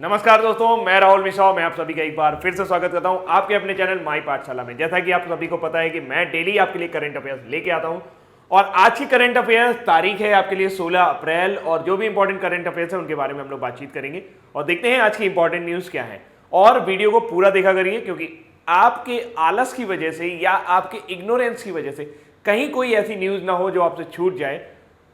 नमस्कार दोस्तों, मैं राहुल मिश्रा। मैं आप सभी का एक बार फिर से स्वागत करता हूं आपके अपने चैनल माई पाठशाला में। जैसा कि आप सभी को पता है कि मैं डेली आपके लिए करंट अफेयर्स लेके आता हूं और आज की करंट अफेयर्स तारीख है आपके लिए 16 अप्रैल और जो भी इंपॉर्टेंट करंट अफेयर्स है उनके बारे में हम लोग बातचीत करेंगे और देखते हैं आज की इंपॉर्टेंट न्यूज क्या है। और वीडियो को पूरा देखा करिए क्योंकि आपके आलस की वजह से या आपके इग्नोरेंस की वजह से कहीं कोई ऐसी न्यूज ना हो जो आपसे छूट जाए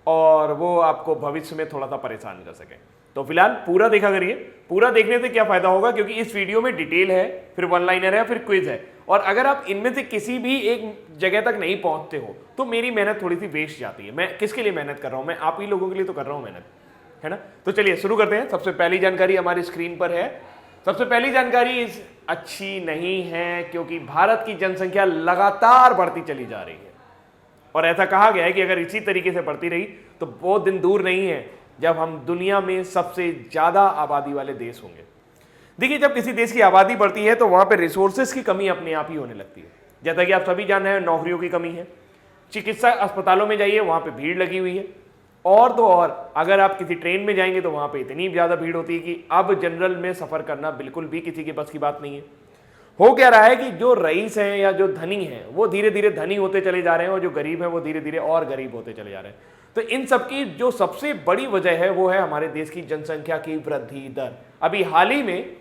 और वो आपको भविष्य में थोड़ा सा परेशान कर सके। तो फिलहाल पूरा देखा करिए। पूरा देखने से क्या फायदा होगा, क्योंकि इस वीडियो में डिटेल है, फिर वन लाइनर है, फिर क्विज है। और अगर आप इनमें से किसी भी एक जगह तक नहीं पहुंचते हो तो मेरी मेहनत थोड़ी सी वेस्ट जाती है। मैं किसके लिए मेहनत कर रहा हूं? मैं आप ही लोगों के लिए तो कर रहा हूं मेहनत, है ना। तो चलिए शुरू करते हैं। सबसे पहली जानकारी हमारी स्क्रीन पर है। सबसे पहली जानकारी अच्छी नहीं है क्योंकि भारत की जनसंख्या लगातार बढ़ती चली जा रही है और ऐसा कहा गया है कि अगर इसी तरीके से बढ़ती रही तो वो दिन दूर नहीं है जब हम दुनिया में सबसे ज्यादा आबादी वाले देश होंगे। देखिए, जब किसी देश की आबादी बढ़ती है तो वहां पे रिसोर्सेज की कमी अपने आप ही होने लगती है। जैसा कि आप सभी जान रहे हैं, नौकरियों की कमी है। चिकित्सा अस्पतालों में जाइए, वहां पे भीड़ लगी हुई है। और तो और अगर आप किसी ट्रेन में जाएंगे तो वहां पे इतनी ज्यादा भीड़ होती है कि अब जनरल में सफर करना बिल्कुल भी किसी के बस की बात नहीं है। हो क्या रहा है कि जो रईस हैं या जो धनी हैं वो धीरे धीरे धनी होते चले जा रहे हैं और जो गरीब हैं वो धीरे धीरे और गरीब होते चले जा रहे हैं। तो इन सबकी जो सबसे बड़ी वजह है वो है हमारे देश की जनसंख्या की वृद्धि दर। अभी हाल ही में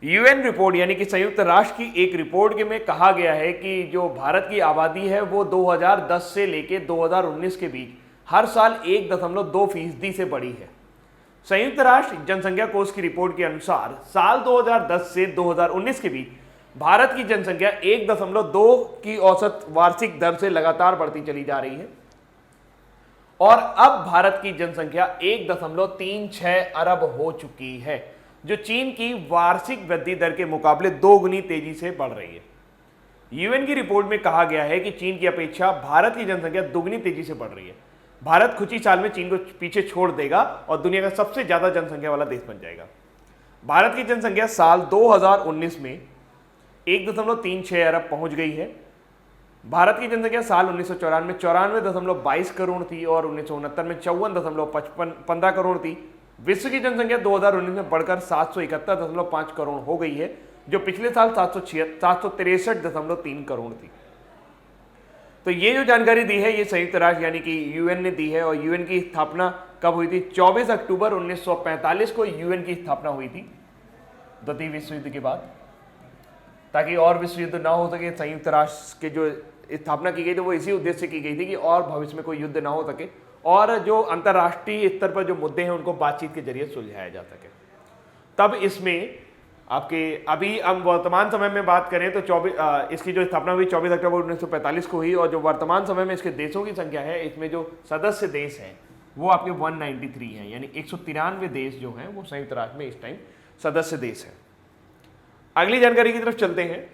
यूएन रिपोर्ट यानी कि संयुक्त राष्ट्र की एक रिपोर्ट में कहा गया है कि जो भारत की आबादी है वो 2010 से लेके 2019 के बीच हर साल 1.2% से बढ़ी है। संयुक्त राष्ट्र जनसंख्या कोष की रिपोर्ट के अनुसार साल 2010 से 2019 के बीच भारत की जनसंख्या 1.2 की औसत वार्षिक दर से लगातार बढ़ती चली जा रही है और अब भारत की जनसंख्या 1.36 अरब हो चुकी है, जो चीन की वार्षिक वृद्धि दर के मुकाबले 2 गुनी तेजी से बढ़ रही है। यूएन की रिपोर्ट में कहा गया है कि चीन की अपेक्षा भारत की जनसंख्या दुगनी तेजी से बढ़ रही है। भारत कुछ ही साल में चीन को पीछे छोड़ देगा और दुनिया का सबसे ज्यादा जनसंख्या वाला देश बन जाएगा। भारत की जनसंख्या साल 2019 में 1.36 अरब पहुंच गई है। भारत की जनसंख्या साल 1994 में 94.22 करोड़ थी और 1969 में 54.15 करोड़ थी। विश्व की जनसंख्या 2019 में बढ़कर 771.5 करोड़ हो गई है, जो पिछले साल 763.3 करोड़ थी। तो ये जो जानकारी दी है ये संयुक्त राष्ट्र यानी कि यूएन ने दी है और यूएन की स्थापना कब हुई थी? 24 अक्टूबर 1945 को यूएन की स्थापना हुई थी, द्वितीय विश्व युद्ध के बाद। ताकि और विश्व युद्ध ना हो सके, संयुक्त राष्ट्र के जो स्थापना की गई थी वो इसी उद्देश्य से की गई थी कि और भविष्य में कोई युद्ध ना हो सके और जो अंतर्राष्ट्रीय स्तर पर जो मुद्दे हैं उनको बातचीत के जरिए सुलझाया जा सके। तब इसमें आपके अभी हम वर्तमान समय में बात करें तो इसकी जो स्थापना हुई 24 अक्टूबर 1945 को हुई और जो वर्तमान समय में इसके देशों की संख्या है, इसमें जो सदस्य देश हैं वो आपके 193 हैं, यानी 193 देश जो हैं वो संयुक्त राष्ट्र में इस टाइम सदस्य देश हैं। अगली जानकारी की तरफ चलते हैं।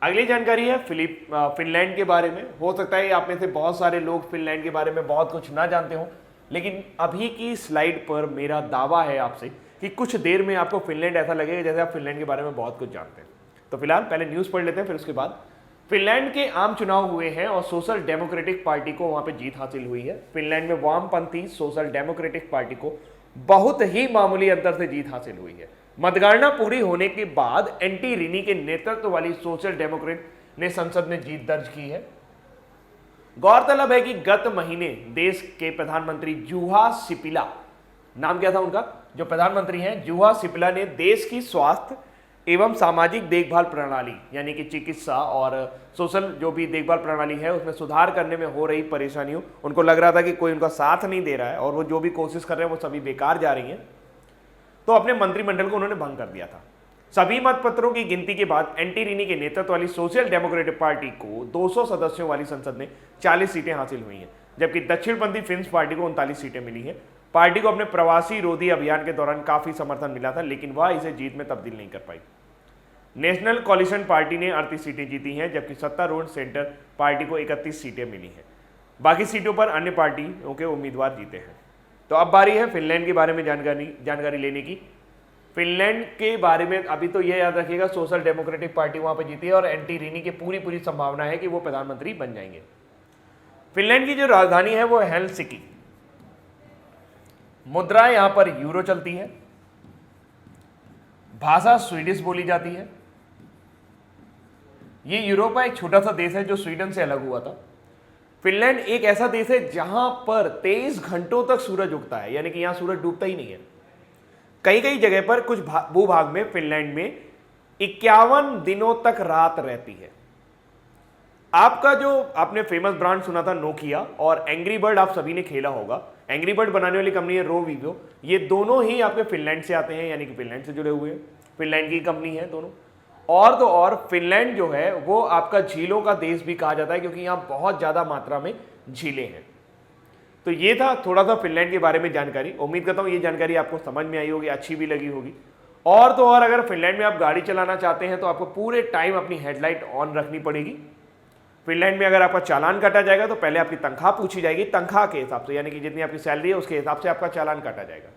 अगली जानकारी है फिनलैंड के बारे में। हो सकता है आप में से बहुत सारे लोग फिनलैंड के बारे में बहुत कुछ ना जानते हो, लेकिन अभी की स्लाइड पर मेरा दावा है आपसे कि कुछ देर में आपको फिनलैंड ऐसा लगेगा जैसे आप फिनलैंड के बारे में बहुत कुछ जानते हैं। तो फिलहाल पहले न्यूज़ पढ़ लेते हैं, फिर उसके बाद फिनलैंड के आम चुनाव हुए हैं और सोशल डेमोक्रेटिक पार्टी को वहां पे जीत हासिल हुई है। फिनलैंड में वामपंथी सोशल डेमोक्रेटिक पार्टी को बहुत ही मामूली अंतर से जीत हासिल हुई है। मतगणना पूरी होने के बाद एंटी रिनी के नेतृत्व वाली सोशल डेमोक्रेट ने संसद में जीत दर्ज की है। गौरतलब है कि गत महीने देश के प्रधानमंत्री जुहा सिपिला, नाम क्या था उनका, जो प्रधानमंत्री हैं जुहा सिपिला, ने देश की स्वास्थ्य एवं सामाजिक देखभाल प्रणाली यानी कि चिकित्सा और सोशल जो भी देखभाल प्रणाली है उसमें सुधार करने में हो रही परेशानियों, उनको लग रहा था कि कोई उनका साथ नहीं दे रहा है और वो जो भी कोशिश कर रहे हैं वो सभी बेकार जा रही हैं, तो अपने मंत्रिमंडल को उन्होंने भंग कर दिया था। सभी मतपत्रों की गिनती के बाद एंटी रिनी के नेतृत्व वाली सोशल डेमोक्रेटिक पार्टी को 200 सदस्यों वाली संसद में 40 सीटें हासिल हुई हैं, जबकि दक्षिणपंथी फिन्स पार्टी को 39 सीटें मिली हैं। पार्टी को अपने प्रवासी रोधी अभियान के दौरान काफी समर्थन मिला था, लेकिन वह इसे जीत में तब्दील नहीं कर पाई। नेशनल कॉलिशन पार्टी ने 38 सीटें जीती हैं, जबकि सत्तारूढ़ सेंटर पार्टी को 31 सीटें मिली हैं। बाकी सीटों पर अन्य पार्टियों के उम्मीदवार जीते हैं। तो अब बारी है फिनलैंड के बारे में जानकारी लेने की। फिनलैंड के बारे में अभी तो यह याद रखिएगा, सोशल डेमोक्रेटिक पार्टी वहां पर जीती है और एंटी रिनी की पूरी संभावना है कि वो प्रधानमंत्री बन जाएंगे। फिनलैंड की जो राजधानी है वो हेलसिंकी। मुद्रा यहां पर यूरो चलती है। भाषा स्वीडिश बोली जाती है। ये यूरोप का एक छोटा सा देश है जो स्वीडन से अलग हुआ था। फिनलैंड एक ऐसा देश है जहां पर 23 घंटों तक सूरज उगता है, यानी कि यहां सूरज डूबता ही नहीं है। कई कई जगह पर कुछ भूभाग में फिनलैंड में 51 दिनों तक रात रहती है। आपका जो आपने फेमस ब्रांड सुना था नोकिया, और एंग्री बर्ड आप सभी ने खेला होगा। एंग्री बर्ड बनाने वाली कंपनी है रोविवो, ये दोनों ही आपके फिनलैंड से आते हैं, यानी कि फिनलैंड से जुड़े हुए हैं। फिनलैंड की कंपनी है दोनों। और तो और फिनलैंड जो है वो आपका झीलों का देश भी कहा जाता है, क्योंकि यहाँ बहुत ज्यादा मात्रा में झीलें हैं। तो ये था थोड़ा सा फिनलैंड के बारे में जानकारी। उम्मीद करता हूँ ये जानकारी आपको समझ में आई होगी, अच्छी भी लगी होगी। और तो और अगर फिनलैंड में आप गाड़ी चलाना चाहते हैं तो आपको पूरे टाइम अपनी हेडलाइट ऑन रखनी पड़ेगी। फिनलैंड में अगर आपका चालान काटा जाएगा तो पहले आपकी तनख्वाह पूछी जाएगी, तनख्वाह के हिसाब से, यानी कि जितनी आपकी सैलरी है उसके हिसाब से आपका चालान काटा जाएगा।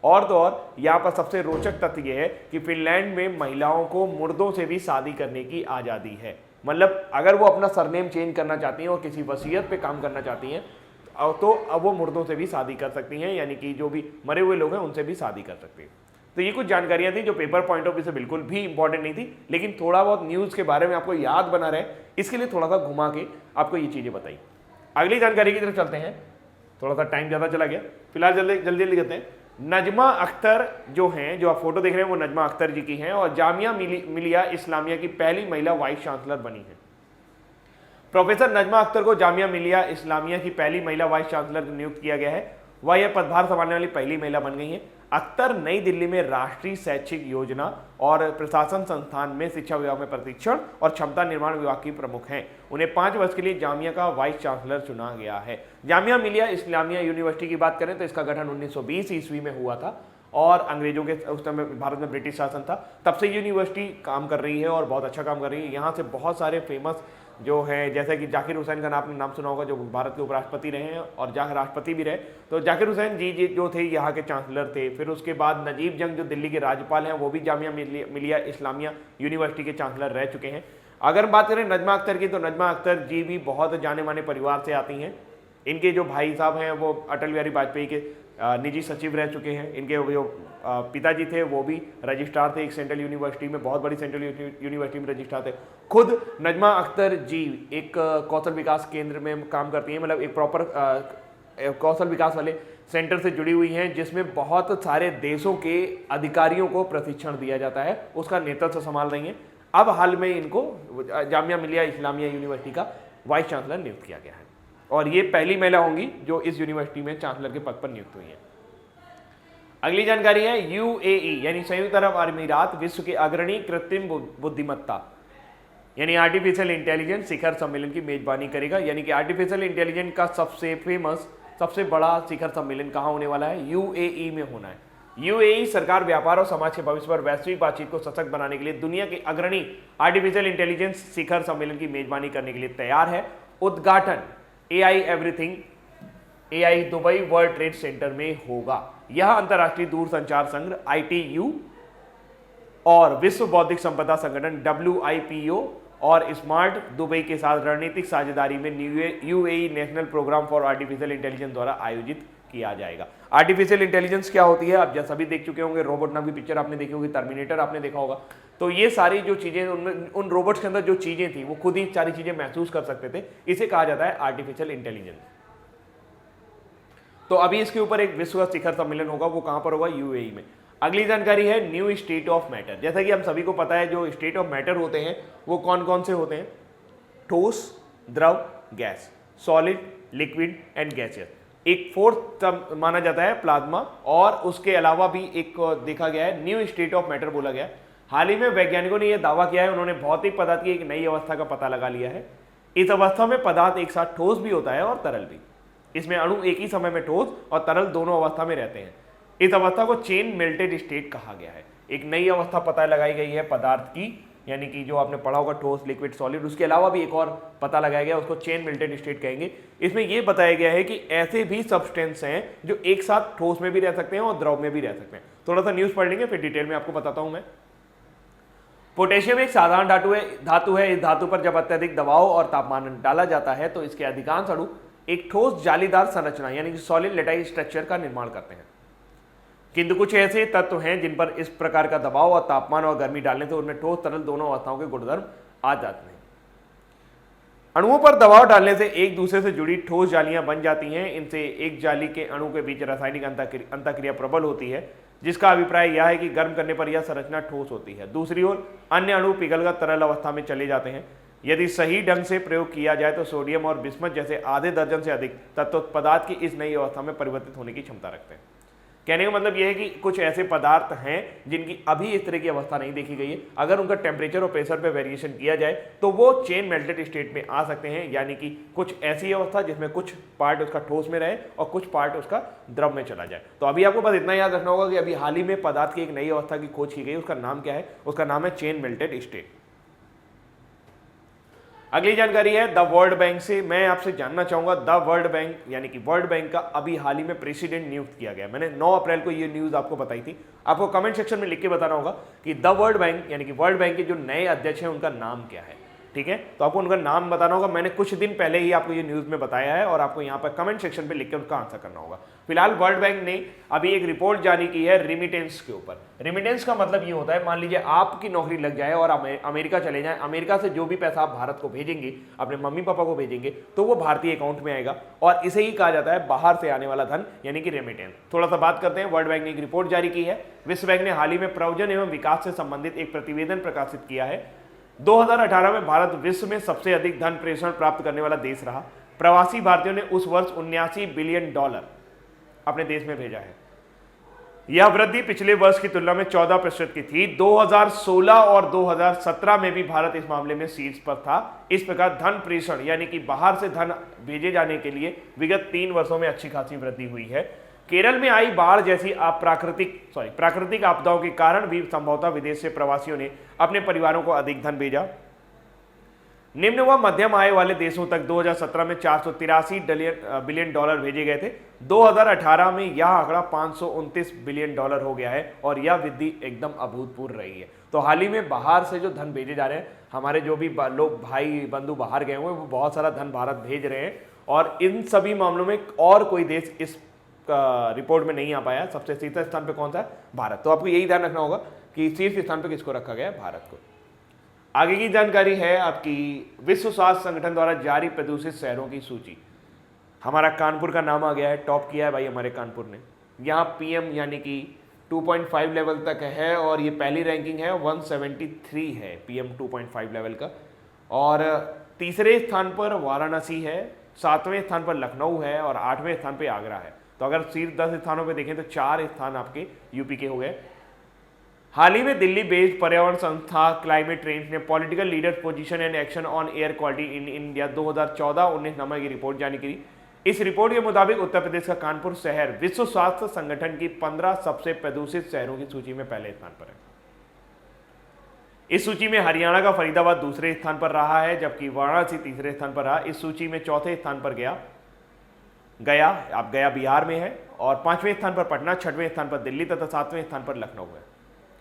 और तो और यहाँ पर सबसे रोचक तथ्य यह है कि फिनलैंड में महिलाओं को मुर्दों से भी शादी करने की आज़ादी है। मतलब अगर वो अपना सरनेम चेंज करना चाहती हैं और किसी वसीयत पे काम करना चाहती हैं तो अब वो मुर्दों से भी शादी कर सकती हैं, यानी कि जो भी मरे हुए लोग हैं उनसे भी शादी कर सकती हैं। तो ये कुछ जानकारियां थी जो पेपर पॉइंट ऑफ व्यू से बिल्कुल भी इंपॉर्टेंट नहीं थी, लेकिन थोड़ा बहुत न्यूज़ के बारे में आपको याद बना रहे इसके लिए थोड़ा सा घुमा के आपको ये चीज़ें बताई। अगली जानकारी की तरफ चलते हैं। थोड़ा सा टाइम ज़्यादा चला गया, फिलहाल जल्दी जल्दी करते हैं। नजमा अख्तर जो हैं, जो आप फोटो देख रहे हैं वो नजमा अख्तर जी की हैं और जामिया मिलिया इस्लामिया की पहली महिला वाइस चांसलर बनी है। प्रोफेसर नजमा अख्तर को जामिया मिलिया इस्लामिया की पहली महिला वाइस चांसलर नियुक्त किया गया है। वह यह पदभार संभालने वाली पहली महिला बन गई है। अख्तर नई दिल्ली में राष्ट्रीय शैक्षिक योजना और प्रशासन संस्थान में शिक्षा विभाग में प्रशिक्षण और क्षमता निर्माण विभाग की प्रमुख हैं। उन्हें 5 वर्ष के लिए जामिया का वाइस चांसलर चुना गया है। जामिया मिलिया इस्लामिया यूनिवर्सिटी की बात करें तो इसका गठन 1920 ईस्वी में हुआ था और अंग्रेजों के उस समय भारत में ब्रिटिश शासन था। तब से यूनिवर्सिटी काम कर रही है और बहुत अच्छा काम कर रही है। यहाँ से बहुत सारे फेमस जो है, जैसे कि जाकिर हुसैन का आपने नाम सुना होगा, जो भारत के उपराष्ट्रपति रहे हैं और राष्ट्रपति भी रहे। तो जाकिर हुसैन जी जो थे यहाँ के चांसलर थे। फिर उसके बाद नजीब जंग जो दिल्ली के राज्यपाल हैं वो भी जामिया मिलिया इस्लामिया यूनिवर्सिटी के चांसलर रह चुके हैं। अगर बात करें नजमा अख्तर की तो नजमा अख्तर जी भी बहुत जाने माने परिवार से आती हैं। इनके जो भाई साहब हैं वो अटल बिहारी वाजपेयी के निजी सचिव रह चुके हैं। इनके जो पिताजी थे वो भी रजिस्ट्रार थे एक सेंट्रल यूनिवर्सिटी में, बहुत बड़ी सेंट्रल यूनिवर्सिटी में रजिस्ट्रार थे। खुद नजमा अख्तर जी एक कौशल विकास केंद्र में काम करती हैं, मतलब एक प्रॉपर कौशल विकास वाले सेंटर से जुड़ी हुई हैं, जिसमें बहुत सारे देशों के अधिकारियों को प्रशिक्षण दिया जाता है। उसका नेतृत्व संभाल रही हैं। अब हाल में इनको जामिया मिलिया इस्लामिया यूनिवर्सिटी का वाइस चांसलर नियुक्त किया गया है और ये पहली महिला होंगी जो इस यूनिवर्सिटी में चांसलर के पद पर नियुक्त हुई है। अगली जानकारी है यूएई यानी संयुक्त अरब अमीरात विश्व के अग्रणी कृत्रिम बुद्धिमत्ता यानी आर्टिफिशियल इंटेलिजेंस शिखर सम्मेलन की मेजबानी करेगा। यानी कि आर्टिफिशियल इंटेलिजेंस का सबसे फेमस सबसे बड़ा शिखर सम्मेलन कहाँ होने वाला है? यूएई में होना है। यूएई सरकार व्यापार और समाज के भविष्य पर वैश्विक बातचीत को सशक्त बनाने के लिए दुनिया के अग्रणी आर्टिफिशियल इंटेलिजेंस शिखर सम्मेलन की मेजबानी करने के लिए तैयार है। उद्घाटन AI everything AI Dubai world trade centre में होगा। यह अंतर्राष्ट्रीय दूरसंचार संघ ITU और विश्व बौद्धिक संपदा संगठन WIPO और स्मार्ट दुबई के साथ रणनीतिक साझेदारी में UAE national programme for artificial intelligence द्वारा आयोजित किया जाएगा। आर्टिफिशियल इंटेलिजेंस क्या होती है आप जैसा भी देख चुके होंगे। रोबोट नाम की पिक्चर आपने देखी होगी, टर्मिनेटर आपने देखा होगा। तो ये सारी जो चीजें उन रोबोट्स के अंदर जो चीजें थी वो खुद ही सारी चीजें महसूस कर सकते थे। इसे कहा जाता है आर्टिफिशियल इंटेलिजेंस। तो अभी इसके ऊपर एक विश्व शिखर सम्मेलन होगा, वो कहां पर होगा? यूएई में। अगली जानकारी है न्यू स्टेट ऑफ मैटर। जैसा कि हम सभी को पता है जो स्टेट ऑफ मैटर होते हैं वो कौन कौन से होते हैं? ठोस, द्रव, gas, solid, liquid and gaseous. एक फोर्थ माना जाता है प्लाज्मा और उसके अलावा भी एक देखा गया है न्यू स्टेट ऑफ मैटर बोला गया। हाल ही में वैज्ञानिकों ने यह दावा किया है, उन्होंने भौतिक पदार्थ की एक नई अवस्था का पता लगा लिया है। इस अवस्था में पदार्थ एक साथ ठोस भी होता है और तरल भी। इसमें अणु एक ही समय में ठोस और तरल दोनों अवस्था में रहते हैं। इस अवस्था को चेन मेल्टेड स्टेट कहा गया है। एक नई अवस्था पता लगाई गई है पदार्थ की, यानी कि जो आपने पढ़ा होगा ठोस, लिक्विड, सॉलिड, उसके अलावा भी एक और पता लगाया गया, उसको चेन मेल्टेड स्टेट कहेंगे। इसमें यह बताया गया है कि ऐसे भी सब्सटेंस हैं जो एक साथ ठोस में भी रह सकते हैं और द्रव में भी रह सकते हैं। थोड़ा सा न्यूज पढ़ लेंगे फिर डिटेल में आपको बताता हूं मैं। पोटेशियम एक साधारण धातु है। इस धातु पर जब अत्यधिक दबाव और तापमान डाला जाता है तो इसके अधिकांश अणु एक ठोस जालीदार संरचना यानी कि सॉलिड लेटाइल स्ट्रक्चर का निर्माण करते हैं। किंतु कुछ ऐसे तत्व हैं जिन पर इस प्रकार का दबाव और तापमान और गर्मी डालने से उनमें ठोस तरल दोनों अवस्थाओं के गुणधर्म आ जाते हैं। अणुओं पर दबाव डालने से एक दूसरे से जुड़ी ठोस जालियां बन जाती हैं। इनसे एक जाली के अणु के बीच रासायनिक अंतःक्रिया प्रबल होती है, जिसका अभिप्राय यह है कि गर्म करने पर यह संरचना ठोस होती है। दूसरी ओर अन्य अणु पिघलकर तरल अवस्था में चले जाते हैं। यदि सही ढंग से प्रयोग किया जाए तो सोडियम और बिस्मथ जैसे आधे दर्जन से अधिक तत्व पदार्थ की इस नई अवस्था में परिवर्तित होने की क्षमता रखते हैं। कहने का मतलब यह है कि कुछ ऐसे पदार्थ हैं जिनकी अभी इस तरह की अवस्था नहीं देखी गई है। अगर उनका टेम्परेचर और प्रेशर पे वेरिएशन किया जाए तो वो चेन मेल्टेड स्टेट में आ सकते हैं, यानी कि कुछ ऐसी अवस्था जिसमें कुछ पार्ट उसका ठोस में रहे और कुछ पार्ट उसका द्रव में चला जाए। तो अभी आपको बस इतना याद रखना होगा कि अभी हाल ही में पदार्थ की एक नई अवस्था की खोज की गई, उसका नाम क्या है? उसका नाम है चेन मेल्टेड स्टेट। अगली जानकारी है द वर्ल्ड बैंक से। मैं आपसे जानना चाहूंगा द वर्ल्ड बैंक यानी कि वर्ल्ड बैंक का अभी हाल ही में प्रेसिडेंट नियुक्त किया गया। मैंने 9 अप्रैल को ये न्यूज आपको बताई थी। आपको कमेंट सेक्शन में लिख के बताना होगा कि द वर्ल्ड बैंक यानी कि वर्ल्ड बैंक के जो नए अध्यक्ष हैं उनका नाम क्या है। ठीक है, तो आपको उनका नाम बताना होगा। मैंने कुछ दिन पहले ही आपको ये न्यूज में बताया है और आपको यहाँ पर कमेंट सेक्शन पे लिख के उनका आंसर करना होगा। फिलहाल वर्ल्ड बैंक ने अभी एक रिपोर्ट जारी की है रिमिटेंस के ऊपर। रिमिटेंस का मतलब ये होता है, मान लीजिए आपकी नौकरी लग जाए और अमेरिका चले जाएं, अमेरिका से जो भी पैसा आप भारत को भेजेंगे, अपने मम्मी पापा को भेजेंगे, तो वो भारतीय अकाउंट में आएगा और इसे ही कहा जाता है बाहर से आने वाला धन यानी कि रेमिटेंस। थोड़ा सा बात करते हैं। वर्ल्ड बैंक ने एक रिपोर्ट जारी की है। विश्व बैंक ने हाल ही में प्रयोजन एवं विकास से संबंधित एक प्रतिवेदन प्रकाशित किया है। 2018 में भारत विश्व में सबसे अधिक धन प्रेषण प्राप्त करने वाला देश रहा। प्रवासी भारतीयों ने उस वर्ष $79 बिलियन अपने देश में भेजा है। यह वृद्धि पिछले वर्ष की तुलना में 14% की थी। 2016 और 2017 में भी भारत इस मामले में शीर्ष पर था। इस प्रकार धन प्रेषण यानी कि बाहर से धन भेजे जाने के लिए विगत 3 वर्षों में अच्छी खासी वृद्धि हुई है। केरल में आई बाढ़ जैसी प्राकृतिक आपदाओं के कारण भी संभवतः विदेश से प्रवासियों ने अपने परिवारों को अधिक धन भेजा। निम्न व मध्यम आय वाले देशों तक 2017 में $483 बिलियन भेजे गए थे। 2018 में यह आंकड़ा $529 बिलियन हो गया है और यह वृद्धि एकदम अभूतपूर्व रही है। तो हाल ही में बाहर से जो धन भेजे जा रहे हैं, हमारे जो भी लोग भाई बंधु बाहर गए हुए वो बहुत सारा धन भारत भेज रहे हैं और इन सभी मामलों में और कोई देश इस रिपोर्ट में नहीं आ पाया। सबसे शीर्ष स्थान पे कौन सा है? भारत। तो आपको यही ध्यान रखना होगा कि शीर्ष स्थान पे किसको रखा गया है? भारत को। आगे की जानकारी है आपकी विश्व स्वास्थ्य संगठन द्वारा जारी प्रदूषित शहरों की सूची। हमारा कानपुर का नाम आ गया है, टॉप किया है भाई हमारे कानपुर ने। यहाँ पीएम यानी कि 2.5 लेवल तक है और ये पहली रैंकिंग है, 173 है पीएम 2.5 लेवल का। और तीसरे स्थान पर वाराणसी है, 7वें स्थान पर लखनऊ है और 8वें स्थान पर आगरा है। तो अगर शीर्ष 10 स्थानों पे देखें तो 4 स्थान आपके यूपी के हो गए। हाल ही में दिल्ली बेस्ड पर्यावरण संस्था क्लाइमेट ट्रेंड्स ने political leaders position and action on air quality in India 2014-19 नामक की रिपोर्ट जारी की। इस रिपोर्ट के मुताबिक उत्तर प्रदेश का कानपुर शहर विश्व स्वास्थ्य संगठन की 15 सबसे प्रदूषित शहरों की सूची में पहले स्थान पर है। इस सूची में हरियाणा का फरीदाबाद दूसरे स्थान पर रहा है, जबकि वाराणसी तीसरे स्थान पर रहा। इस सूची में चौथे स्थान पर गया बिहार में है और 5वें स्थान पर पटना, 6वें स्थान पर दिल्ली तथा 7वें स्थान पर लखनऊ है।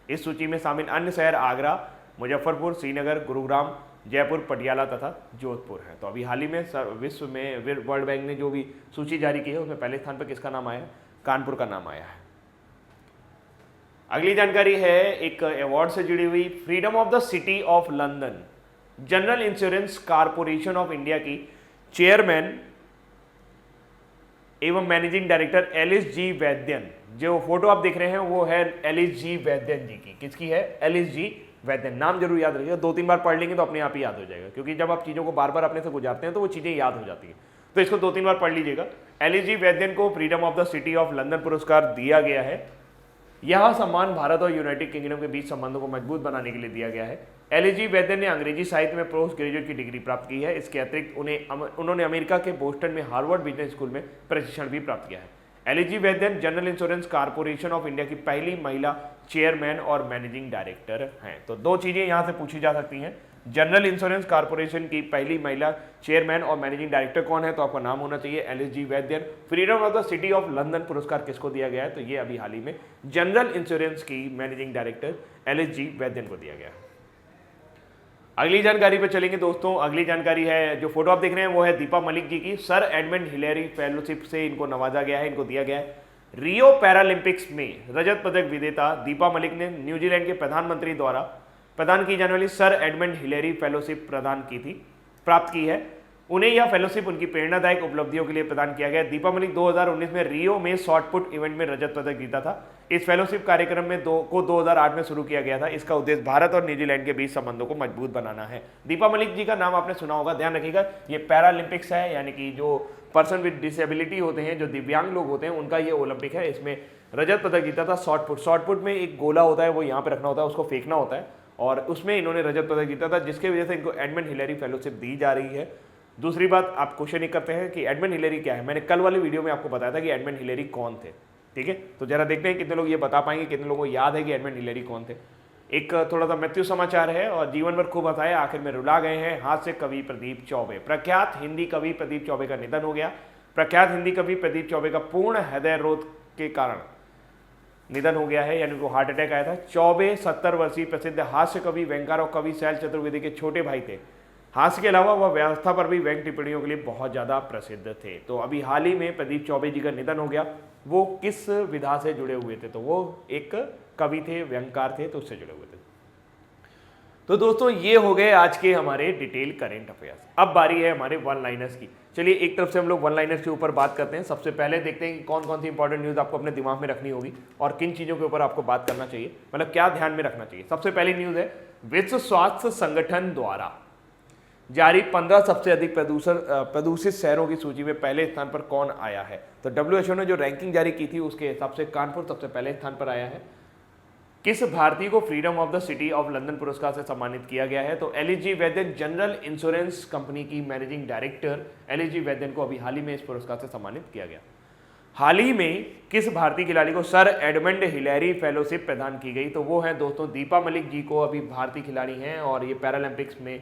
इस सूची में शामिल अन्य शहर आगरा, मुजफ्फरपुर, श्रीनगर, गुरुग्राम, जयपुर, पटियाला तथा जोधपुर है। तो अभी हाल ही में विश्व में वर्ल्ड बैंक ने जो भी सूची जारी की है उसमें पहले स्थान पर किसका नाम आया है? कानपुर का नाम आया है। अगली जानकारी है एक अवार्ड से जुड़ी हुई। Freedom of the city of London general Insurance Corporation of India की चेयरमैन एवं managing director Alice G Vaidyan, जो फोटो आप देख रहे हैं वो है एलिस जी वैद्यन जी की। किसकी है? Alice G Vaidyan. नाम जरूर याद रखिएगा, 2-3 बार पढ़ लेंगे तो अपने आप ही याद हो जाएगा, क्योंकि जब आप चीज़ों को बार बार अपने से गुजारते हैं तो वो चीज़ें याद हो जाती हैं। तो इसको 2-3 बार पढ़ लीजिएगा। एलिस जी वैद्यन को freedom of the city of London पुरस्कार दिया गया है। यह सम्मान भारत और यूनाइटेड किंगडम के बीच संबंधों को मजबूत बनाने के लिए दिया गया है। एलिस जी वैद्यन ने अंग्रेजी साहित्य में पोस्ट ग्रेजुएट की डिग्री प्राप्त की है। इसके अतिरिक्त उन्होंने अमेरिका के बोस्टन में हार्वर्ड बिजनेस स्कूल में प्रशिक्षण भी प्राप्त किया है। Alice G Vaidyan General Insurance Corporation of India की पहली महिला चेयरमैन और मैनेजिंग डायरेक्टर हैं। तो 2 चीजें यहां से पूछी जा सकती हैं। जनरल इंश्योरेंस कारपोरेशन की पहली महिला चेयरमैन और मैनेजिंग डायरेक्टर कौन है? तो आपका नाम होना चाहिए Alice G Vaidyan. Freedom of the city of London पुरस्कार किसको दिया गया है? तो ये अभी हाल ही में जनरल इंश्योरेंस की managing director Alice G Vaidyan को दिया गया है। अगली जानकारी पे चलेंगे दोस्तों। अगली जानकारी है, जो फोटो आप देख रहे हैं वो है दीपा मलिक जी की। सर एडमंड हिलेरी फेलोशिप से इनको नवाजा गया है, इनको दिया गया है। रियो पैरालंपिक्स में रजत पदक विजेता दीपा मलिक ने न्यूजीलैंड के प्रधानमंत्री द्वारा प्रदान की जाने वाली सर एडमंड हिलेरी फेलोशिप प्राप्त की है। उन्हें यह फेलोशिप उनकी प्रेरणादायक उपलब्धियों के लिए प्रदान किया गया। दीपा मलिक 2019 में रियो में शॉट पुट इवेंट में रजत पदक जीता था। इस फेलोशिप कार्यक्रम में 2008 में शुरू किया गया था। इसका उद्देश्य भारत और न्यूजीलैंड के बीच संबंधों को मजबूत बनाना है। दीपा मलिक जी का नाम आपने सुना होगा, ध्यान रखिएगा। ये पैरालंपिक्स है, यानी कि जो पर्सन विद डिसेबिलिटी होते हैं, जो दिव्यांग लोग होते हैं, उनका ये ओलंपिक है। इसमें रजत पदक जीता था शॉट पुट। शॉट पुट में एक गोला होता है, वो यहाँ पे रखना होता है, उसको फेंकना होता है, और उसमें इन्होंने रजत पदक जीता था, जिसकी वजह से इनको एडमंड हिलेरी फेलोशिप दी जा रही है। दूसरी बात, आप क्वेश्चन ये करते हैं कि एडमंड हिलेरी क्या है। मैंने कल वाली वीडियो में आपको बताया था कि एडमंड हिलेरी कौन थे, ठीक है। तो जरा देखते हैं कितने लोग ये बता पाएंगे, कितने लोगों को याद है कि एडमंड हिलेरी कौन थे। एक थोड़ा सा मृत्यु समाचार है, और जीवन भर खूब हंसाए आखिर में रुला गए हैं हास्य कवि प्रदीप चौबे। प्रख्यात हिंदी कवि प्रदीप चौबे का निधन हो गया। प्रख्यात हिंदी कवि प्रदीप चौबे का पूर्ण हृदय रोग के कारण निधन हो गया है, यानी को हार्ट अटैक आया था। चौबे 70 वर्षीय प्रसिद्ध हास्य कवि, व्यंग्याकार और कवि शैल चतुर्वेदी के छोटे भाई थे। हास्य के अलावा वह व्यवस्था पर भी व्यंग टिप्पणियों के लिए बहुत ज़्यादा प्रसिद्ध थे। तो अभी हाल ही में प्रदीप चौबे जी का निधन हो गया। वो किस विधा से जुड़े हुए थे? तो वो एक कवि थे, व्यंग्यकार थे, तो उससे जुड़े हुए थे। तो दोस्तों, ये हो गए आज के हमारे डिटेल करेंट अफेयर्स। अब बारी है हमारे वन लाइनर्स की। चलिए एक तरफ से हम लोग वन लाइनर्स के ऊपर बात करते हैं। सबसे पहले देखते हैं कि कौन कौन सी इंपॉर्टेंट न्यूज़ आपको अपने दिमाग में रखनी होगी और किन चीज़ों के ऊपर आपको बात करना चाहिए, मतलब क्या ध्यान में रखना चाहिए। सबसे पहली न्यूज़ है, विश्व स्वास्थ्य संगठन द्वारा जारी 15 सबसे अधिक प्रदूषित शहरों की सूची में पहले स्थान पर कौन आया है? तो WHO ने जो रैंकिंग जारी की थी, उसके हिसाब से कानपुर सबसे पहले स्थान पर आया है। किस भारतीय को freedom of the city of London पुरस्कार से सम्मानित किया गया है? तो LHG Vaidyan General insurance company की मैनेजिंग डायरेक्टर LHG वैद्यन को अभी हाल ही में इस पुरस्कार से सम्मानित किया गया। हाल ही में किस भारतीय खिलाड़ी को सर एडमंड हिलेरी फेलोशिप प्रदान की गई? तो वो है दोस्तों दीपा मलिक जी को। अभी भारतीय खिलाड़ी हैं और ये पैरालंपिक्स में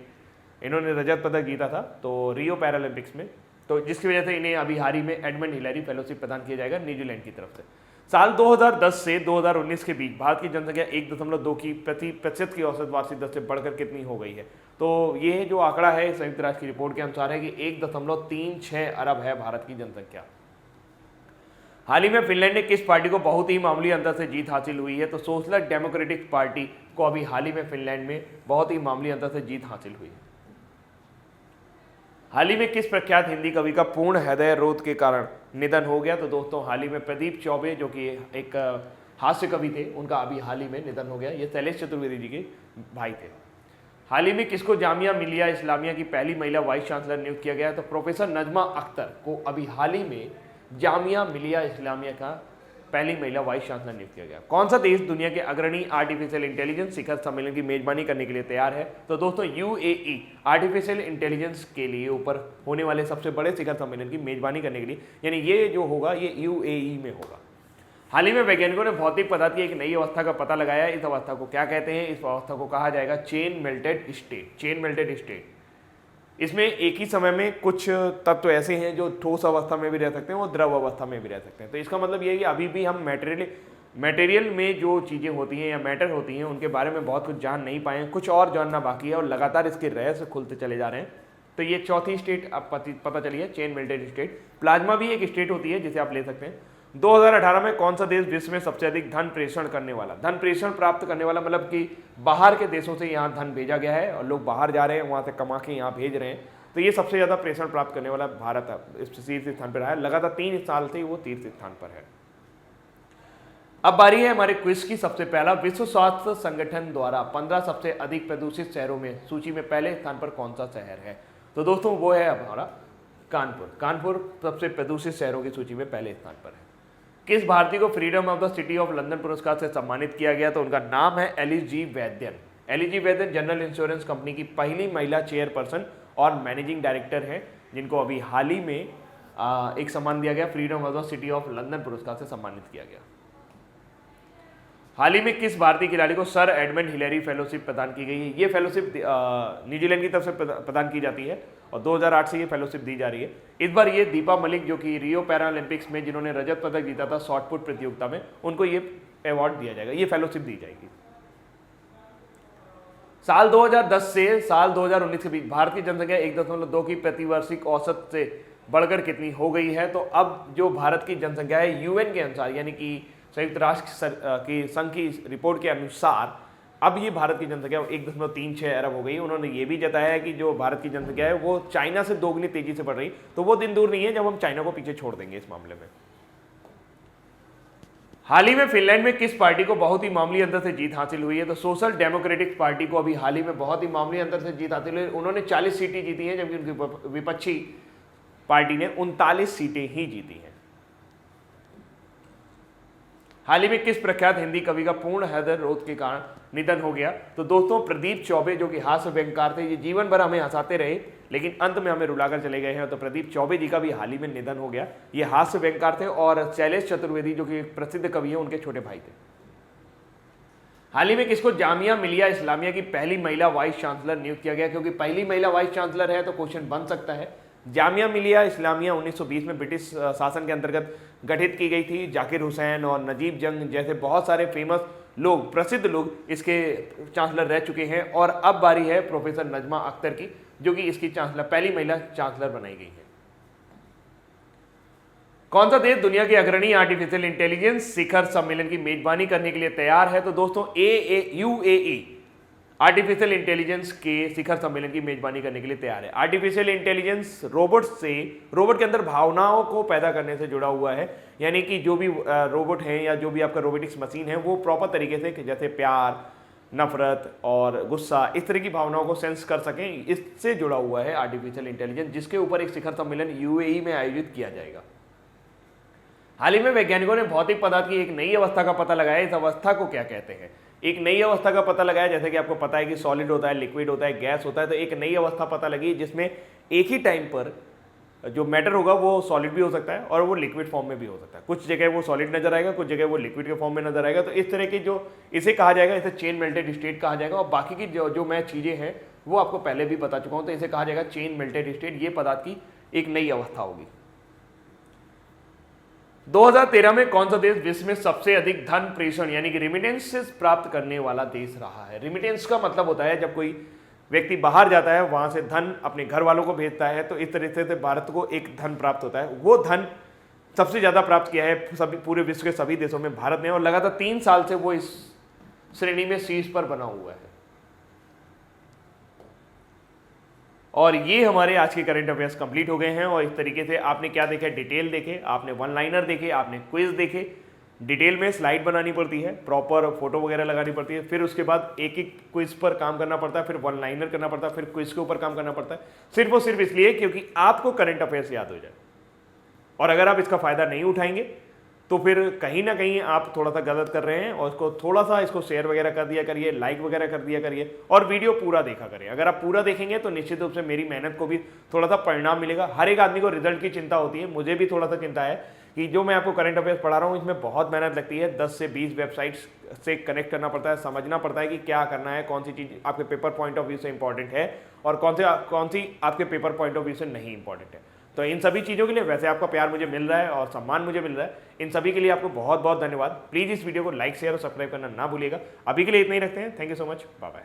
इन्होंने रजत पदक जीता था, तो रियो पैरालंपिक्स में, तो जिसकी वजह से इन्हें अभी हाल ही में एडमंड हिलेरी फेलोशिप प्रदान किया जाएगा न्यूजीलैंड की तरफ से। साल 2010 से 2019 के बीच भारत की जनसंख्या 1.2 की प्रतिशत की औसत वार्षिक दर से बढ़कर कितनी हो गई है? तो ये जो आंकड़ा है संयुक्त राष्ट्र की रिपोर्ट के अनुसार है कि 1.36 अरब है भारत की जनसंख्या। हाल ही में फिनलैंड ने किस पार्टी को बहुत ही मामूली अंतर से जीत हासिल हुई है? तो सोशलिस्ट डेमोक्रेटिक पार्टी को अभी हाल ही में फिनलैंड में बहुत ही मामूली अंतर से जीत हासिल हुई है। हाल ही में किस प्रख्यात हिंदी कवि का पूर्ण हृदय रोग के कारण निधन हो गया? तो दोस्तों हाल ही में प्रदीप चौबे, जो कि एक हास्य कवि थे, उनका अभी हाल ही में निधन हो गया। ये शैलेश चतुर्वेदी जी के भाई थे। हाल ही में किसको जामिया मिलिया इस्लामिया की पहली महिला वाइस चांसलर नियुक्त किया गया? तो प्रोफेसर नजमा अख्तर को अभी हाल ही में जामिया मिलिया इस्लामिया का पहली महिला वाइस चांसलर नियुक्त किया गया। कौन सा देश दुनिया के अग्रणी आर्टिफिशियल इंटेलिजेंस शिखर सम्मेलन की मेजबानी करने के लिए तैयार है? तो दोस्तों UAE आर्टिफिशियल इंटेलिजेंस के लिए ऊपर होने वाले सबसे बड़े शिखर सम्मेलन की मेजबानी करने के लिए, यानी ये जो होगा ये UAE में होगा। हाल ही में वैज्ञानिकों ने भौतिक पदार्थ की एक नई अवस्था का पता लगाया। इस अवस्था को क्या कहते हैं? इस अवस्था को कहा जाएगा chain melted state. Chain melted state, इसमें एक ही समय में कुछ तत्व ऐसे हैं जो ठोस अवस्था में भी रह सकते हैं, वो द्रव अवस्था में भी रह सकते हैं। तो इसका मतलब ये है कि अभी भी हम मटेरियल में जो चीज़ें होती हैं या मैटर होती हैं, उनके बारे में बहुत कुछ जान नहीं पाए हैं, कुछ और जानना बाकी है और लगातार इसके रहस्य खुलते चले जा रहे हैं। तो ये चौथी स्टेट अब पता चली है, चेन मेल्टेड स्टेट। प्लाज्मा भी एक स्टेट होती है जिसे आप ले सकते हैं। 2018 में कौन सा देश विश्व में सबसे अधिक धन प्रेषण करने वाला, धन प्रेषण प्राप्त करने वाला, मतलब कि बाहर के देशों से यहाँ धन भेजा गया है और लोग बाहर जा रहे हैं, वहाँ से कमा के यहाँ भेज रहे हैं, तो ये सबसे ज़्यादा प्रेषण प्राप्त करने वाला भारत इस शीर्ष स्थान पर रहा है। लगातार 3 साल से वो तीर्थ स्थान पर है। अब बारी है हमारे क्विज की। सबसे पहला, विश्व स्वास्थ्य संगठन द्वारा 15 सबसे अधिक प्रदूषित शहरों में सूची में पहले स्थान पर कौन सा शहर है? तो दोस्तों वो है हमारा कानपुर। कानपुर सबसे प्रदूषित शहरों की सूची में पहले स्थान पर है। किस भारतीय को freedom of the city of London पुरस्कार से सम्मानित किया गया? तो उनका नाम है LHG Vaidyan. LHG Vaidyan General insurance company की पहली महिला चेयरपर्सन और मैनेजिंग डायरेक्टर हैं, जिनको अभी हाल ही में एक सम्मान दिया गया, freedom of the city of London पुरस्कार से सम्मानित किया गया। हाल ही में किस भारतीय खिलाड़ी को सर एडमंड हिलेरी फेलोशिप प्रदान की गई है? ये फेलोशिप न्यूजीलैंड की तरफ से प्रदान की जाती है और 2008 से ये फेलोशिप दी जा रही है। इस बार ये दीपा मलिक, जो कि रियो पैरालंपिक्स में जिन्होंने रजत पदक जीता था शॉट पुट प्रतियोगिता में, उनको ये अवार्ड दिया जाएगा, ये फेलोशिप दी जाएगी। साल 2010 से साल 2019 के बीच भारत की जनसंख्या 1.2 की प्रतिवार्षिक औसत से बढ़कर कितनी हो गई है। तो अब जो भारत की जनसंख्या है यूएन के अनुसार, यानी कि संयुक्त राष्ट्र की संघ की रिपोर्ट के अनुसार, अब ये भारत की जनसंख्या 1.36 अरब हो गई। उन्होंने ये भी जताया है कि जो भारत की जनसंख्या है वो चाइना से दोगुनी तेजी से बढ़ रही, तो वो दिन दूर नहीं है जब हम चाइना को पीछे छोड़ देंगे इस मामले में। हाल ही में फिनलैंड में किस पार्टी को बहुत ही मामूली अंतर से जीत हासिल हुई है? तो सोशल डेमोक्रेटिक पार्टी को अभी हाल ही में बहुत ही मामूली अंतर से जीत हासिल हुई। उन्होंने 40 सीटें जीती हैं, जबकि उनकी विपक्षी पार्टी ने 39 सीटें ही जीती हैं। हाल ही में किस प्रख्यात हिंदी कवि का पूर्ण हृदय रोग के कारण निधन हो गया? तो दोस्तों, प्रदीप चौबे, जो कि हास्य व्यंगकार थे, ये जीवन भर हमें हंसाते रहे लेकिन अंत में हमें रुलाकर चले गए हैं। तो प्रदीप चौबे जी का भी हाल ही में निधन हो गया। ये हास्य व्यंगकार थे और शैलेश चतुर्वेदी, जो कि प्रसिद्ध कवि है, उनके छोटे भाई थे। हाल ही में किसको जामिया मिलिया इस्लामिया की पहली महिला वाइस चांसलर नियुक्त किया गया? क्योंकि पहली महिला वाइस चांसलर है तो क्वेश्चन बन सकता है। जामिया मिलिया इस्लामिया 1920 में ब्रिटिश शासन के अंतर्गत गठित की गई थी। जाकिर हुसैन और नजीब जंग जैसे बहुत सारे फेमस लोग, प्रसिद्ध लोग इसके चांसलर रह चुके हैं। और अब बारी है प्रोफेसर नजमा अख्तर की, जो कि इसकी चांसलर, पहली महिला चांसलर बनाई गई है। कौन सा देश दुनिया के अग्रणी आर्टिफिशियल इंटेलिजेंस शिखर सम्मेलन की मेजबानी करने के लिए तैयार है? तो दोस्तों, यूएई आर्टिफिशियल इंटेलिजेंस के शिखर सम्मेलन की मेजबानी करने के लिए तैयार है। आर्टिफिशियल इंटेलिजेंस रोबोट के अंदर भावनाओं को पैदा करने से जुड़ा हुआ है, यानी कि जो भी रोबोट हैं या जो भी आपका रोबोटिक्स मशीन है वो प्रॉपर तरीके से, जैसे प्यार, नफरत और गुस्सा, इस तरह की भावनाओं को सेंस कर सकें, इससे जुड़ा हुआ है आर्टिफिशियल इंटेलिजेंस, जिसके ऊपर एक शिखर सम्मेलन यूएई में आयोजित किया जाएगा। हाल ही में वैज्ञानिकों ने भौतिक पदार्थ की एक नई अवस्था का पता लगाया। इस अवस्था को क्या कहते हैं? एक नई अवस्था का पता लगाया, जैसे कि आपको पता है कि सॉलिड होता है, लिक्विड होता है, गैस होता है। तो एक नई अवस्था पता लगी जिसमें एक ही टाइम पर जो मैटर होगा वो सॉलिड भी हो सकता है और वो लिक्विड फॉर्म में भी हो सकता है। कुछ जगह वो सॉलिड नजर आएगा, कुछ जगह वो लिक्विड के फॉर्म में नजर आएगा। तो इस तरह की जो इसे कहा जाएगा, इसे चेन मेल्टेड स्टेट कहा जाएगा। और बाकी की जो मैं चीजें हैं वो आपको पहले भी बता चुका हूं, तो इसे कहा जाएगा चेन मेल्टेड स्टेट। ये पदार्थ की एक नई अवस्था होगी। 2013 में कौन सा देश विश्व में सबसे अधिक धन प्रेषण यानी कि रिमिटेंसेस प्राप्त करने वाला देश रहा है? रिमिटेंस का मतलब होता है जब कोई व्यक्ति बाहर जाता है, वहां से धन अपने घर वालों को भेजता है, तो इस तरीके से भारत को एक धन प्राप्त होता है। वो धन सबसे ज्यादा प्राप्त किया है सभी पूरे विश्व के सभी देशों में भारत ने, और लगातार 3 साल से वो इस श्रेणी में शीर्ष पर बना हुआ है। और ये हमारे आज के करंट अफेयर्स कंप्लीट हो गए हैं। और इस तरीके से आपने क्या देखा? डिटेल देखे, आपने वन लाइनर देखे, आपने क्विज देखे। डिटेल में स्लाइड बनानी पड़ती है, प्रॉपर फोटो वगैरह लगानी पड़ती है, फिर उसके बाद एक एक क्विज पर काम करना पड़ता है, फिर वन लाइनर करना पड़ता है, फिर क्विज के ऊपर काम करना पड़ता है, सिर्फ और सिर्फ इसलिए क्योंकि आपको करंट अफेयर्स याद हो जाए। और अगर आप इसका फायदा नहीं उठाएंगे तो फिर कहीं ना कहीं आप थोड़ा सा गलत कर रहे हैं। और इसको थोड़ा सा इसको शेयर वगैरह कर दिया करिए, लाइक वगैरह कर दिया करिए, और वीडियो पूरा देखा करिए। अगर आप पूरा देखेंगे तो निश्चित रूप से मेरी मेहनत को भी थोड़ा सा परिणाम मिलेगा। हर एक आदमी को रिजल्ट की चिंता होती है, मुझे भी थोड़ा सा चिंता है कि जो मैं आपको करंट अफेयर्स पढ़ा रहा हूँ इसमें बहुत मेहनत लगती है। 10 से 20 वेबसाइट्स से कनेक्ट करना पड़ता है, समझना पड़ता है कि क्या करना है, कौन सी चीज़ आपके पेपर पॉइंट ऑफ व्यू से इंपॉर्टेंट है और कौन सी आपके पेपर पॉइंट ऑफ व्यू से नहीं इंपॉर्टेंट है। तो इन सभी चीज़ों के लिए वैसे आपका प्यार मुझे मिल रहा है और सम्मान मुझे मिल रहा है, इन सभी के लिए आपको बहुत बहुत धन्यवाद। प्लीज़ इस वीडियो को लाइक, शेयर और सब्सक्राइब करना ना भूलिएगा। अभी के लिए इतना ही रखते हैं। Thank you so much, bye bye.